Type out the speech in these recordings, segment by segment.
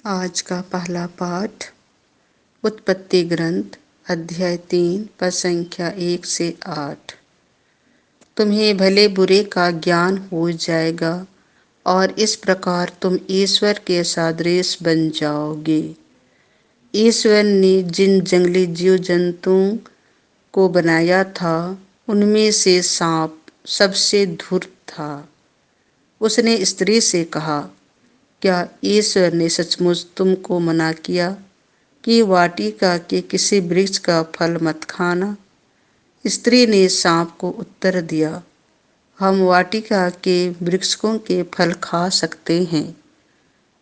आज का पहला पाठ उत्पत्ति ग्रंथ अध्याय 3 पद संख्या 1 से 8। तुम्हें भले बुरे का ज्ञान हो जाएगा और इस प्रकार तुम ईश्वर के सदृश बन जाओगे। ईश्वर ने जिन जंगली जीव जंतुओं को बनाया था उनमें से सांप सबसे धूर्त था। उसने स्त्री से कहा, क्या ईश्वर ने सचमुच तुमको मना किया कि वाटिका के किसी वृक्ष का फल मत खाना? स्त्री ने सांप को उत्तर दिया, हम वाटिका के वृक्षों के फल खा सकते हैं,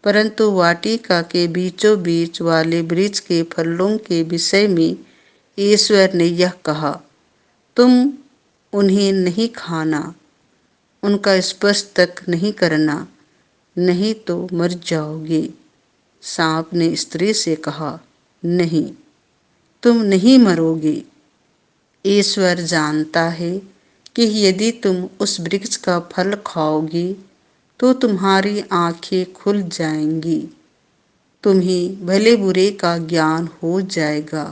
परंतु वाटिका के बीचों बीच वाले वृक्ष के फलों के विषय में ईश्वर ने यह कहा, तुम उन्हें नहीं खाना, उनका स्पर्श तक नहीं करना, नहीं तो मर जाओगे। सांप ने स्त्री से कहा, नहीं, तुम नहीं मरोगे। ईश्वर जानता है कि यदि तुम उस वृक्ष का फल खाओगे तो तुम्हारी आंखें खुल जाएंगी, तुम्हें भले बुरे का ज्ञान हो जाएगा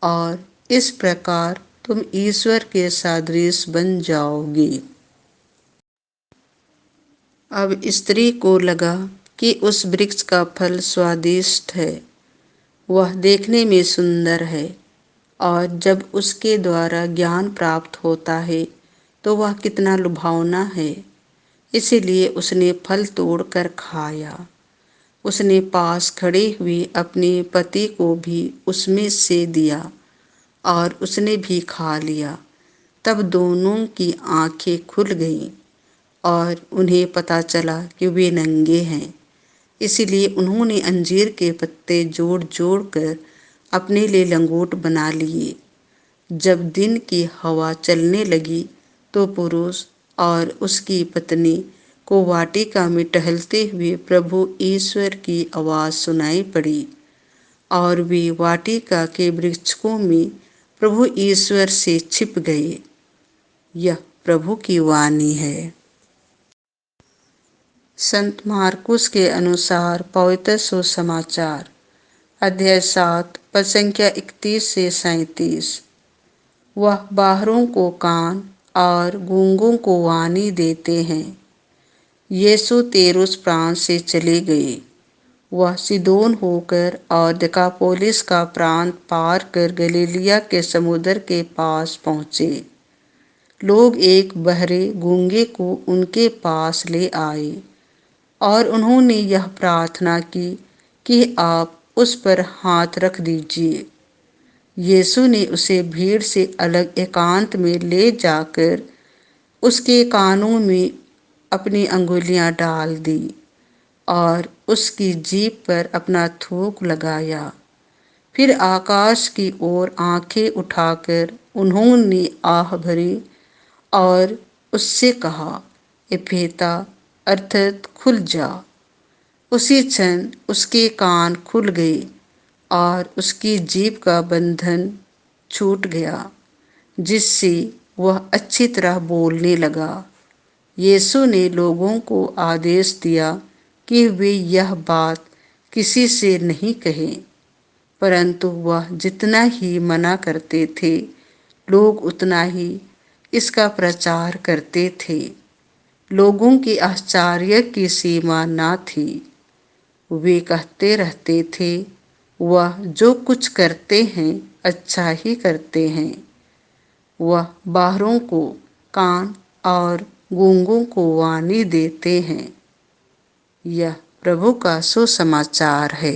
और इस प्रकार तुम ईश्वर के सदृश बन जाओगे। अब स्त्री को लगा कि उस वृक्ष का फल स्वादिष्ट है, वह देखने में सुंदर है और जब उसके द्वारा ज्ञान प्राप्त होता है तो वह कितना लुभावना है। इसीलिए उसने फल तोड़कर खाया। उसने पास खड़े हुए अपने पति को भी उसमें से दिया और उसने भी खा लिया। तब दोनों की आंखें खुल गईं और उन्हें पता चला कि वे नंगे हैं। इसलिए उन्होंने अंजीर के पत्ते जोड़ जोड़ कर अपने लिए लंगोट बना लिए। जब दिन की हवा चलने लगी तो पुरुष और उसकी पत्नी को वाटिका में टहलते हुए प्रभु ईश्वर की आवाज़ सुनाई पड़ी और वे वाटिका के वृक्षों में प्रभु ईश्वर से छिप गए। यह प्रभु की वाणी है। संत मार्कुस के अनुसार पवित्र सुसमाचार अध्याय 7 पद संख्या 31 से 37। वह बाहरों को कान और गूंगों को वाणी देते हैं। यीशु तेरुस प्रांत से चले गए। वह सीदोन होकर और दिकापोलिस का प्रांत पार कर गलीलिया के समुद्र के पास पहुँचे। लोग एक बहरे गूंगे को उनके पास ले आए और उन्होंने यह प्रार्थना की कि आप उस पर हाथ रख दीजिए। यीशु ने उसे भीड़ से अलग एकांत में ले जाकर उसके कानों में अपनी अंगुलियां डाल दी और उसकी जीभ पर अपना थूक लगाया। फिर आकाश की ओर आंखें उठाकर उन्होंने आह भरी और उससे कहा, एफेता, अर्थात खुल जा। उसी क्षण उसके कान खुल गए और उसकी जीभ का बंधन छूट गया, जिससे वह अच्छी तरह बोलने लगा। यीशु ने लोगों को आदेश दिया कि वे यह बात किसी से नहीं कहें, परंतु वह जितना ही मना करते थे, लोग उतना ही इसका प्रचार करते थे। लोगों के आश्चर्य की सीमा न थी। वे कहते रहते थे, वह जो कुछ करते हैं अच्छा ही करते हैं। वह बाहरों को कान और गूंगों को वाणी देते हैं। यह प्रभु का सुसमाचार है।